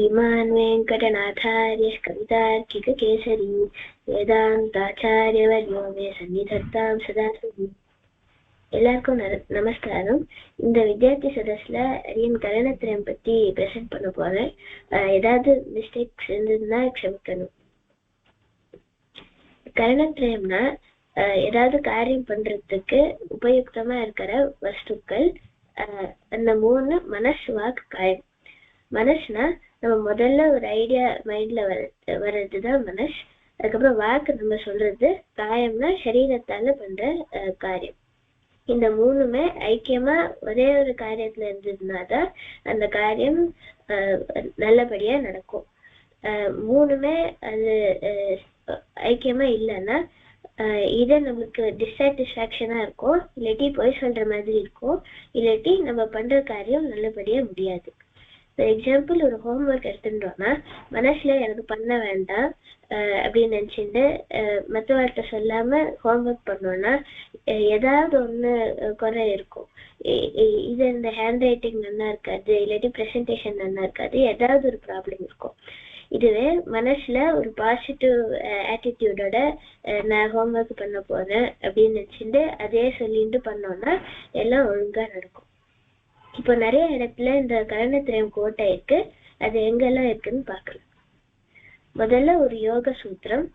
श्रीमान् वेङ्कटनाथार्यः कवितार्किककेसरी वेदान्ताचार्यवर्यो मे सन्निधत्तां सदा हृदि. எல்லாருக்கும் நமஸ்காரம். இந்த வித்யார்த்தி சதஸ்ல என் கரணத்திரம் பத்தி பிரசன்ட் பண்ண போறேன். ஏதாவது மிஸ்டேக்ஸ் இருந்ததுன்னா க்ஷமிக்கணும். கரணத்திரயம்னா ஏதாவது காரியம் பண்றதுக்கு உபயுக்தமா இருக்கிற வஸ்துக்கள். அந்த மூணு மனசு, வாக்கு, காயம். மனசுனா நம்ம முதல்ல ஒரு ஐடியா மைண்ட்ல வர்றதுதான் மனசு. அதுக்கப்புறம் வாக்கு நம்ம சொல்றது. காயம்னா சரீரத்தால பண்ற காரியம். இந்த மூணுமே ஐக்கியமா ஒரே ஒரு காரியத்துல இருந்ததுனாதான் அந்த காரியம் நல்லபடியா நடக்கும். மூணுமே அது ஐக்கியமா இல்லைன்னா இதை நம்மளுக்கு டிஸ்சாட்டிஸ்ஃபேக்ஷனா இருக்கும், இல்லாட்டி பொய் சொல்ற மாதிரி இருக்கும், இல்லாட்டி நம்ம பண்ற காரியம் நல்லபடியா முடியாது. ஃபார் எக்ஸாம்பிள், ஒரு ஹோம்ஒர்க் எடுத்துட்டோம்னா மனசுல எனக்கு பண்ண வேண்டாம் அப்படின்னு நினைச்சுட்டு மற்றவர்கிட்ட சொல்லாம ஹோம்ஒர்க் பண்ணோம்னா ஏதாவது ஒண்ணு குறை இருக்கும். இது இந்த ஹேண்ட் ரைட்டிங் நல்லா இருக்காது, இல்லாட்டி ப்ரெசன்டேஷன் நல்லா இருக்காது, ஏதாவது ஒரு ப்ராப்ளம் இருக்கும். இதுவே மனசுல ஒரு பாசிட்டிவ் ஆட்டிடியூடோட நான் ஹோம்ஒர்க் பண்ண போறேன் அப்படின்னு நினைச்சுட்டு அதே சொல்லிட்டு பண்ணோம்னா எல்லாம் ஒழுங்கா நடக்கும். இப்போ நிறைய இடத்துல இந்த கரணத்திரயம் கோட்டை இருக்கு. அது எங்கெல்லாம் இருக்குன்னு பார்க்கலாம். முதல்ல ஒரு யோக சூத்திரம்.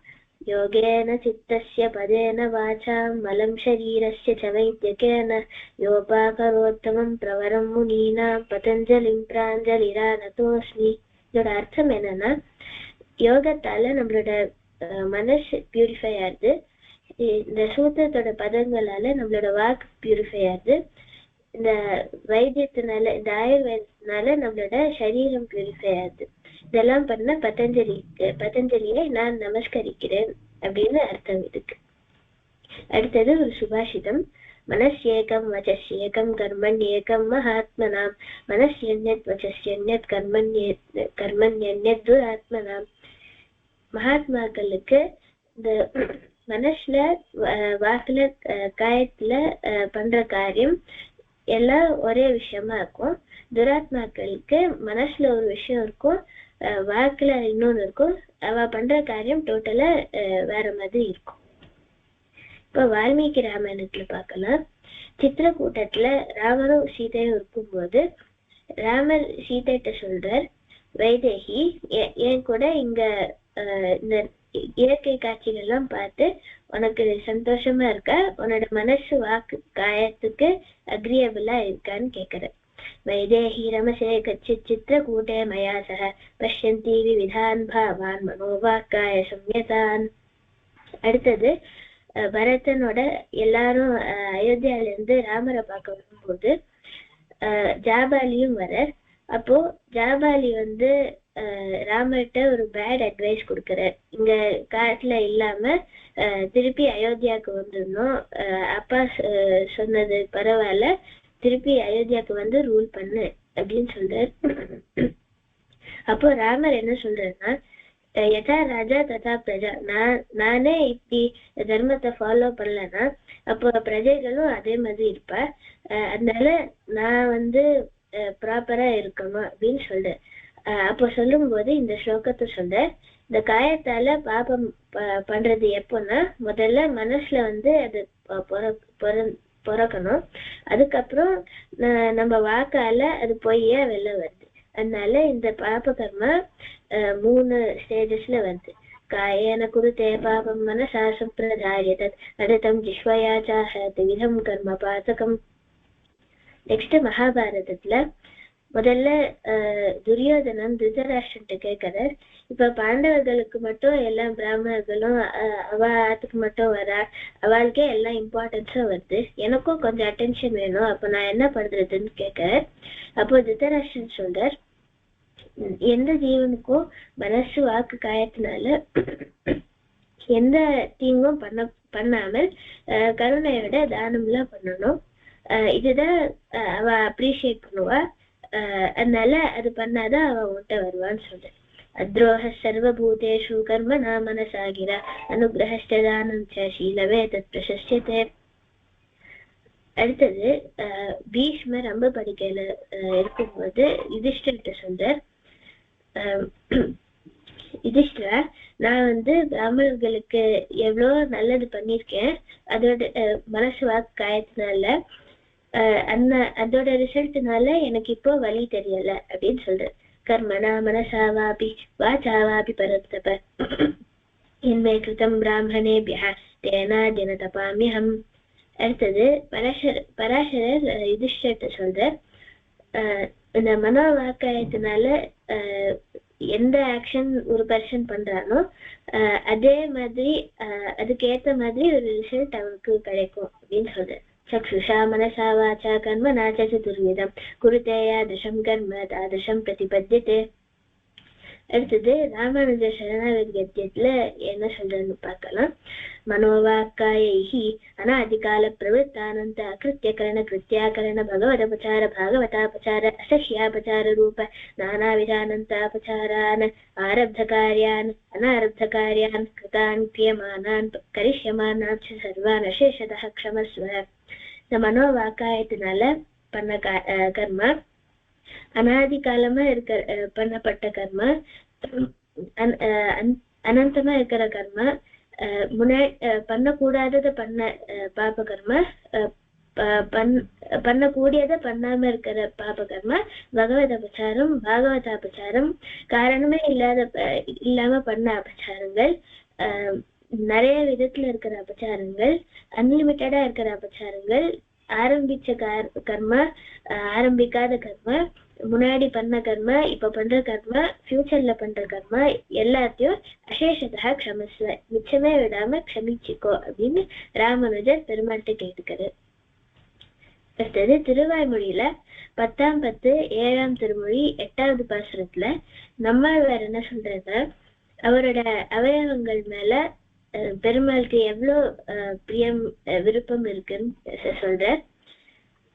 யோகேன சித்தஸ்ய பதேன வாசாம் மலம் ஷரீரஸ்ய ச வைத்யகேன யோபாகரோத்தமம் பிரவரம் முனீனாம் பதஞ்சலிம் பிராஞ்சலிரா நதோஸ்மி. இதோட அர்த்தம் என்னன்னா, யோகத்தால நம்மளோட மனசு பியூரிஃபை ஆகுது. இந்த சூத்திரத்தோட பதங்களால நம்மளோட வாக்கு பியூரிஃபை ஆகுது. இந்த வைத்தியத்தினால, இந்த ஆயுர்வேதத்தினால நம்மளோட சரீரம் பியூரிஃபை ஆகுது. இதெல்லாம் பண்ண பதஞ்சலியை நான் நமஸ்கரிக்கிறேன் அப்படின்னு அர்த்தம் இருக்கு. அடுத்தது ஒரு சுபாஷிதம். மனஸ்யேகம் வசஸ்யேகம் கர்மண்யேகம் மகாத்மனாம் மனஸ்யன்யத் வசஸ்யன்யத் கர்மண்யன்யத் துராத்மனாம். மகாத்மாக்களுக்கு இந்த மனசுல, வாக்குல, காயத்துல பண்ற காரியம் எல்லாம் ஒரே விஷயமா இருக்கும். துராத்மாக்களுக்கு மனசுல ஒரு விஷயம் இருக்கும், வாக்குல இன்னொன்னு இருக்கும். அவ பண்ற காரியம் டோட்டலா வேற மாதிரி இருக்கும். இப்ப வால்மீகி ராமாயணத்துல பார்க்கலாம். சித்திரக்கூட்டத்துல ராமரும் சீதையும் இருக்கும்போது ராமர் சீதைட்ட சொல்றார், வைதேகி என் கூட இங்க இந்த இயற்கை காட்சிகள் எல்லாம் பார்த்து உனக்கு சந்தோஷமா இருக்கா, உன்னோட மனசு வாக்கு காயத்துக்கு அக்ரியபிளா இருக்கான்னு கேக்குற. வைதேகி ரமசே கச்சித் சித்திரக்கூட்டே மயா சக பஷ்யந்தி விவிதான் பாவான் மனோவாக்காய சம்யதான். அடுத்தது பரதனோட எல்லாரும் அயோத்தியால இருந்து ராமரை பார்க்க வரும்போது ஜாபாலியும் வர. அப்போ ஜாபாலி ராமர்கிட்ட ஒரு பேட் அட்வைஸ் கொடுக்கறார். இங்க காட்டுல இல்லாம திருப்பி அயோத்தியாவுக்கு வந்துடணும், அப்பா சொன்னது பரவாயில்ல, திருப்பி அயோத்தியாவுக்கு ரூல் பண்ணு அப்படின்னு சொல்றாரு. அப்போ ராமர் என்ன சொல்றாருன்னா, யதா ராஜா ததா பிரஜா. நானே இப்படி தர்மத்தை ஃபாலோ பண்ணலன்னா அப்போ பிரஜைகளும் அதே மாதிரி இருப்பா. அதனால நான் ப்ராப்பரா இருக்கணும் அப்படின்னு சொல்றேன். அப்போ சொல்லும் போது இந்த ஸ்லோகத்தை சொல்ற. இந்த காயத்தால பாபம் பண்றது எப்போன்னா, முதல்ல மனசுல அது பொறக்கணும். அதுக்கப்புறம் நம்ம வாக்கால அது பொய்யா வெளில வருது. அதனால இந்த பாப கர்மா 3 ஸ்டேஜஸ்ல வருது. காயேன குருதே பாபம் மனசா சம்பிரதாயதத் அததம் ஜிஹ்வயா சாஹத் விதம் கர்ம பாதகம். நெக்ஸ்ட் மகாபாரதத்துல முதல்ல துரியோதனன் திருதராஷ்டிரன்ட்ட கேட்கிறார், இப்ப பாண்டவர்களுக்கு மட்டும் எல்லாம் பிராமணர்களும் அவளுக்கு மட்டும் வரா, அவளுக்கே எல்லாம் இம்பார்ட்டன்ஸும் வருது, எனக்கும் கொஞ்சம் அட்டென்ஷன் வேணும், அப்ப நான் என்ன பண்றதுன்னு கேட்க. அப்போ திருதராஷ்டிரன் சொல்றார், எந்த ஜீவனுக்கும் மனசு வாக்கு காயத்தினால எந்த தீங்கும் பண்ணாமல் கருணையோட தானம்லாம் பண்ணணும். இதுதான் அவ அப்ரிஷியேட் பண்ணுவா. அதனால அது பண்ணாதான் அவ உன்கிட்ட வருவான்னு சொல்ற. அத்ரோஹ சர்வபூதேஷு கர்மணா மனசாகிரா அனுகிரஹஸ்ட தானம் ச சீலவே தத் பிரசஸ்யதே. அடுத்தது பீஷ்மர் அம்பு படிக்கையில இருக்கும்போது யுதிஷ்டர்கிட்ட சொல்றார், யுதிஷ்டிரா, நான் பிராமணர்களுக்கு எவ்வளவு நல்லது பண்ணிருக்கேன், அதோட மனசு வாக்கு காயத்தினால அதோட ரிசல்ட்னால எனக்கு இப்போ வழி தெரியல அப்படின்னு சொல்ற. கர்மனா மனசாவாபி வாசாவாபி பரத்தப என்மே கிருதம் பிராமணேபியா தேனா தின தபாமியம். அடுத்தது பராசரர் யுதிஷ்டர்கிட்ட சொல்றார், இந்த மனோவாக்காயத்தினால எந்த ஆக்ஷன் ஒரு பர்சன் பண்றானோ அதே மாதிரி அதுக்கு ஏத்த மாதிரி ஒரு ரிசல்ட் அவனுக்கு கிடைக்கும் அப்படின்னு சொல்ற. சக்ஷுஷா மனசா வாச்சா கர்ம நாச்ச சதுர்விதம் குருதே யாதృశம் கர்ம தாதృశம் பிரதிபத்தியதே. அடுத்தது ராமானுஜ சரணாகதி கத்தியத்துல என்ன சொல்றன்னு பார்க்கலாம். மனோவாக்காயைஹி அநாதிகால பிரவృத்தானந்த அகிருத்தியகரண கிருத்தியாகரண பகவதபச்சார பாகவதாபச்சார அசஹ்யாபச்சார ரூப நானாவிதானந்தாபச்சாரான் ஆரப்தகார்யான் அனாரப்தகார்யான் கிருதான் கிரியமானான் கரிஷ்யமானான் சர்வான் அசேஷதः க்ஷமஸ்வ. இந்த மனோவாக்காயத்தினால பண்ண கர்மா, அனாதி காலமா பண்ணப்பட்ட கர்மா, அனந்தமா இருக்கிற கர்மா, பண்ணக்கூடாதத பண்ண பாப கர்மா, பண்ணக்கூடியத பண்ணாம இருக்கிற பாப கர்மா, பகவத் அபச்சாரம் பாகவத அபச்சாரம், காரணமே இல்லாம பண்ண அபச்சாரங்கள், நிறைய விதத்துல இருக்கிற அபச்சாரங்கள், அன்லிமிட்டடா இருக்கிற அபச்சாரங்கள், ஆரம்பிச்ச கர்மா, ஆரம்பிக்காத கர்மா, முன்னாடி பண்ண கர்மா, இப்ப பண்ற கர்மா, ஃபியூச்சர்ல பண்ற கர்மா எல்லாத்தையும் அசேஷதா க்ஷமஸ்வ, மிச்சமே விடாம க்ஷமிச்சுக்கோ அப்படின்னு ராமானுஜர் பெருமாள்கிட்ட கேட்டுக்காரு. அடுத்தது திருவாய்மொழியில 10ஆம் 10 7ஆம் திருமொழி 8வது பாசுரத்துல நம்மாழ்வார் என்ன சொல்றாரு, அவரோட அவயவங்கள் மேல பெருமாளுக்கு எவ்வளவு பிரியம் விருப்பம் இருக்குன்னு சொல்ற.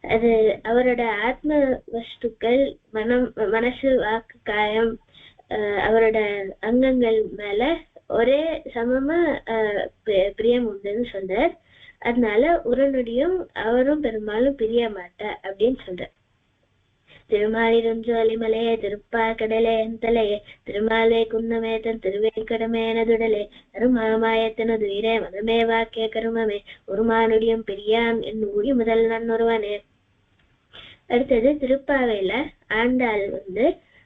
அது அவரோட ஆத்ம வஸ்துக்கள், மனசு வாக்கு காயம், அவரோட அங்கங்கள் மேல ஒரே சமமா பிரியம் உண்டுன்னு சொல்றார். அதனால ஒரு நொடியும் அவரும் பெருமாளும் பிரிய மாட்டா அப்படின்னு சொல்ற. திருமாலிருஞ்சோலிமலையே திருப்பாக்கடலே எந்தலையே திருமாலே குன்னமேதன் திருவேங்கடமே எனதுடலே அருமாமாயத்தனது வீரே மதமே வாக்கிய கருமமே ஒருமானுடியும் பிரியான் என் ஊழி முதல் நான் ஒருவனே. அடுத்தது திருப்பாவையில ஆண்டாள்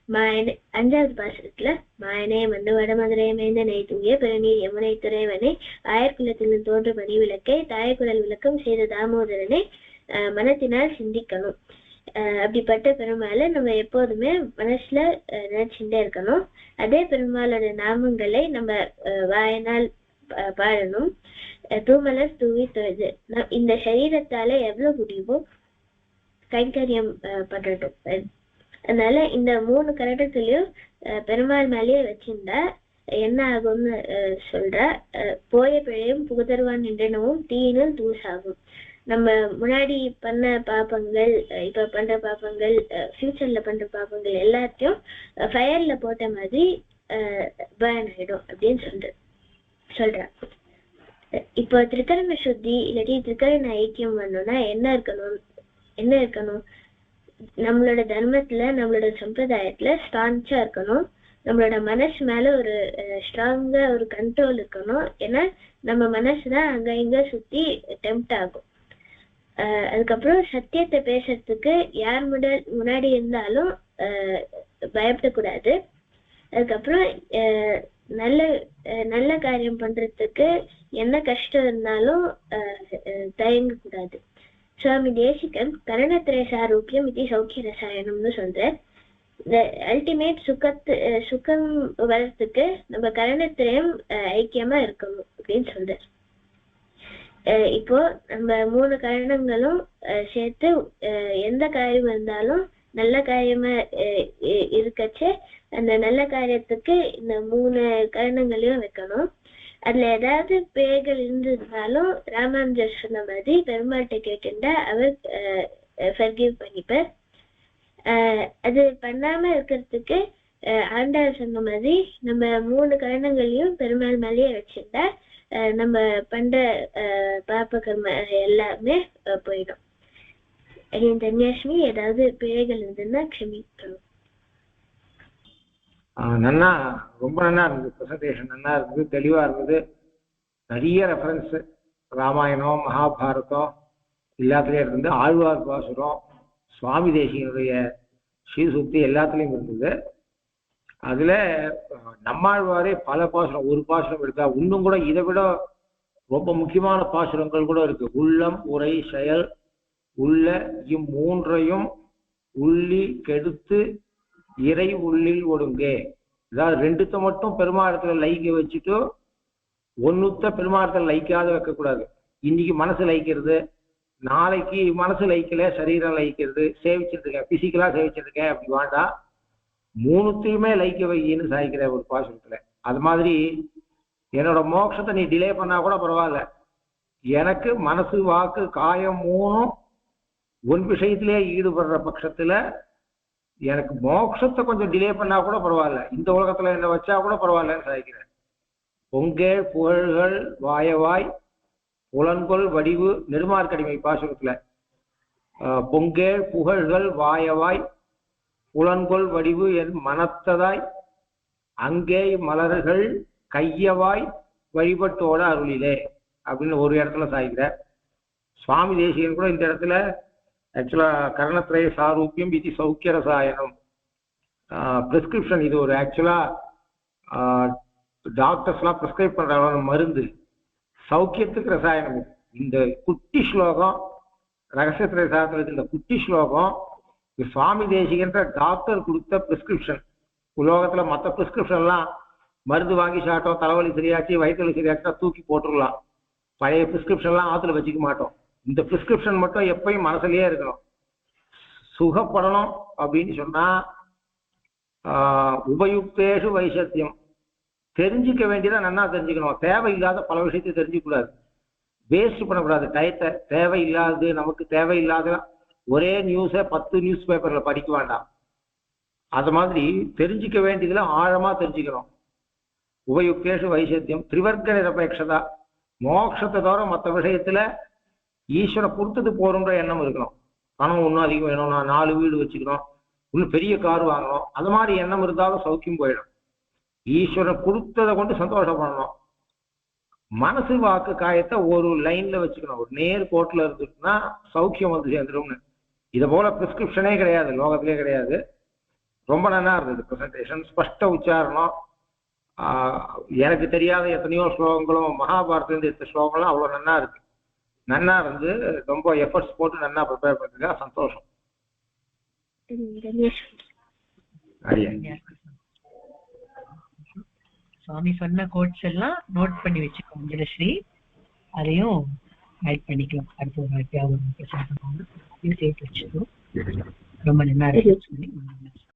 மாயனே 5வது பாசுரத்துல மாயனே மண்ணு வட மதுரை மேந்தனை தூய பிறநீர் யமுனை துறைவனை ஆயர்குலத்திலும் தோன்று மணி விளக்கை தாயக்குழல் விளக்கம் செய்த தாமோதரனை மனத்தினால் சிந்திக்கணும். அப்படிப்பட்ட பெருமாளை நம்ம எப்போதுமே மனசுல நினைச்சுட்டே இருக்கணும். அதே பெருமாளோட நாமங்களை நம்ம வாயினால் பாடணும். தூமலர் தூவி தொழுது இந்த சரீரத்தால எவ்வளவு முடியுமோ கைங்கரியம் பண்றட்டும். அதனால இந்த 3 கரடத்திலயும் பெருமாள் மேலேயே வச்சிருந்தா என்ன ஆகும்னு சொல்ற. போய பிழையும் புகுதருவான் நின்றனவும் தீயினும் தூசாகும். நம்ம முன்னாடி பண்ண பாப்பங்கள், இப்ப பண்ற பாப்பங்கள், ஃபியூச்சர்ல பண்ற பாப்பங்கள் எல்லாத்தையும் ஃபயர்ல போட்ட மாதிரி பர்ன் ஆயிடும் அப்படின்னு சொல்ற. இப்போ திரிகரண சுத்தி இல்லாட்டி திரிகரண ஐக்கியம் பண்ணணும்னா என்ன இருக்கணும்? நம்மளோட தர்மத்துல, நம்மளோட சம்பிரதாயத்துல ஸ்ட்ராங்கா இருக்கணும். நம்மளோட மனசு மேல ஒரு ஸ்ட்ராங்கா ஒரு கண்ட்ரோல் இருக்கணும். ஏன்னா நம்ம மனசுதான் அங்க இங்க சுத்தி டெம்ப்ட் ஆகும். அதுக்கப்புறம் சத்தியத்தை பேசுறதுக்கு யார் முன்னாடி இருந்தாலும் பயப்படக்கூடாது. அதுக்கப்புறம் நல்ல காரியம் பண்றதுக்கு என்ன கஷ்டம் இருந்தாலும் தயங்க கூடாது. சுவாமி தேசிகன் கரணத்திரய சாரூபியம் இது சௌக்கிய ரசாயனம்னு சொல்ற. இந்த அல்டிமேட் சுகம் வர்றதுக்கு நம்ம கரணத்திரயம் ஐக்கியமா இருக்கணும் அப்படின்னு சொல்ற. இப்போ நம்ம 3 கரணங்களும் சேர்த்து எந்த காரியம் இருந்தாலும் நல்ல காரியமா இருக்கச்சே அந்த நல்ல காரியத்துக்கு இந்த 3 கரணங்களையும் வைக்கணும். அதுல ஏதாவது பேய்கள் இருந்திருந்தாலும் ராமானுஜர் சொன்ன மாதிரி பெருமாள்கிட்ட கேட்டுண்டா அவர் ஃபர்கிவ் பண்ணிப்பார். அது பண்ணாம இருக்கிறதுக்கு ஆண்டாள் சொன்ன மாதிரி நம்ம 3 கரணங்களையும் பெருமாள் மேலேயே வச்சிருந்தா நம்ம பண்ற பாப்ப கர்ம எல்லாமே போயிடும். தன்யாஷ்மி, ஏதாவது பிழைகள் இருந்ததுன்னா க்ஷமிக்கணும். நன்னா ரொம்ப நன்னா இருந்தது. ப்ரெசன்டேஷன் நன்னா இருந்தது, தெளிவா இருந்தது. நிறைய ரெஃபரன்ஸ் ராமாயணம் மகாபாரதம் எல்லாத்துலேயும் இருந்தது. ஆழ்வார் பாசுரம், சுவாமி தேசிகனுடைய ஸ்ரீசுக்தி எல்லாத்துலேயும் இருந்தது. அதுல நம்மாழ்வாரே பல பாசுரம், ஒரு பாசுரம் இருக்கா, இன்னும் கூட இதை விட ரொம்ப முக்கியமான பாசுரங்கள் கூட இருக்கு. உள்ளம் உரை செயல் உள்ள இம்மூன்றையும் உள்ளி கெடுத்து இறை உள்ளில் ஒடுங்கே. அதாவது ரெண்டுத்த மட்டும் பெருமாளத்துல லைக்க வச்சுட்டு ஒன்னுத்த பெருமாளத்துல லைக்காத வைக்கக்கூடாது. இன்னைக்கு மனசு லைக்கிறது, நாளைக்கு மனசு லைக்கல சரீரம் லைக்கிறது, சேவிச்சுட்டு இருக்கேன் பிசிக்கலா சேவிச்சுட்டு இருக்கேன் அப்படி வேண்டாம். மூணுத்தையுமே லைக்க வைன்னு சாய்க்கிற ஒரு பாசுரத்துல. அது மாதிரி என்னோட மோட்சத்தை நீ டிலே பண்ணா கூட பரவாயில்ல, எனக்கு மனசு வாக்கு காயம் மூணும் ஒன் விஷயத்திலே ஈடுபடுற பட்சத்துல எனக்கு மோட்சத்தை கொஞ்சம் டிலே பண்ணா கூட பரவாயில்ல, இந்த உலகத்துல என்ன வச்சா கூட பரவாயில்லன்னு சாய்க்கிறேன். பொங்கே புகழ்கள் வாயவாய் புலன்கொள் வடிவு நெடுமார்க்கடிமை பாசுரத்துல பொங்கே புகழ்கள் வாயவாய் புலன்கொள் வடிவு என் மனத்ததாய் அங்கே மலர்கள் கையவாய் வழிபட்டோட அருளிலே அப்படின்னு ஒரு இடத்துல சாய்க்கிற. சுவாமி தேசிகன் கூட இந்த இடத்துல ஆக்சுவலா கர்ணத்ரய சாரூபியம் இது சௌக்கிய ரசாயனம் பிரிஸ்கிரிப்ஷன், இது ஒரு ஆக்சுவலா டாக்டர்ஸ்லாம் ப்ரிஸ்கிரைப் பண்ற மருந்து, சௌக்கியத்துக்கு ரசாயனம். இந்த குட்டி ஸ்லோகம் ரகசியத்திரை சாஸ்திரத்தில் இந்த குட்டி ஸ்லோகம் சுவாமி தேசிகன்ற டாக்டர் கொடுத்த பிரிஸ்கிரிப்ஷன். உலோகத்துல மற்ற பிரிஸ்கிரிப்ஷன்லாம் மருந்து வாங்கி சாப்பிட்டோம், தலைவலி சரியாச்சு வயிற்றுவலி சரியாச்சுன்னா தூக்கி போட்டுடலாம், பழைய பிரிஸ்கிரிப்ஷன்லாம் ஆத்துல வச்சுக்க மாட்டோம். இந்த பிரிஸ்கிரிப்ஷன் மட்டும் எப்பயும் மனசுலயே இருக்கணும். சுகப்படணும் அப்படின்னு சொன்னா உபயுக்தேஷு வைசத்தியம், தெரிஞ்சுக்க வேண்டியதை நன்னா தெரிஞ்சுக்கணும். தேவையில்லாத பல விஷயத்தை தெரிஞ்சுக்கூடாது, வேஸ்ட் பண்ணக்கூடாது டயத்தை. தேவையில்லாது நமக்கு தேவையில்லாத ஒரே நியூஸை 10 நியூஸ் பேப்பர்ல படிக்க வேண்டாம். அது மாதிரி தெரிஞ்சுக்க வேண்டியதுல ஆழமா தெரிஞ்சுக்கணும். உபயுக்தேஷு வைசத்தியம் திரிவர்க்க நிரபேட்சதா, மோட்சத்தை தவிர மற்ற விஷயத்துல ஈஸ்வரை பொறுத்தது போறோன்ற எண்ணம் இருக்கணும். பணம் இன்னும் அதிகம் வேணும், நான் 4 வீடு வச்சுக்கணும், இன்னும் பெரிய கார் வாங்கணும், அது மாதிரி எண்ணம் இருந்தாலும் சௌக்கியம் போயிடும். ஈஸ்வரன் கொடுத்ததை கொண்டு சந்தோஷப்படணும். மனசு வாக்கு காயத்தை ஒரு லைன்ல வச்சுக்கணும், ஒரு நேர் கோட்டில் இருந்துட்டுனா சௌக்கியம் வந்து சேர்ந்துடும்னு. இதை போல பிரிஸ்கிரிப்ஷனே கிடையாது, லோகத்திலே கிடையாது. ரொம்ப நல்லா இருந்தது ப்ரெசன்டேஷன், ஸ்பஷ்ட உச்சாரணம். எனக்கு தெரியாத எத்தனையோ ஸ்லோகங்களும் மகாபாரதத்துலேருந்து எடுத்த ஸ்லோகங்களும் அவ்வளோ நல்லா இருக்கு. நல்லா இருந்து ரொம்ப எஃபர்ட்ஸ் போட்டு நல்லா ப்ரிப்பேர் பண்ணுறதுக்கா சந்தோஷம். சுவாமி சொன்ன கோட்ஸ் எல்லாம் நோட் பண்ணி வச்சுக்கோங்க அஞ்சலஸ்ரீ, அதையும் ஆட் பண்ணிக்கலாம். அடுத்த ஒரு சேர்த்து வச்சுக்கோ. ரொம்ப நல்லா இருக்கு.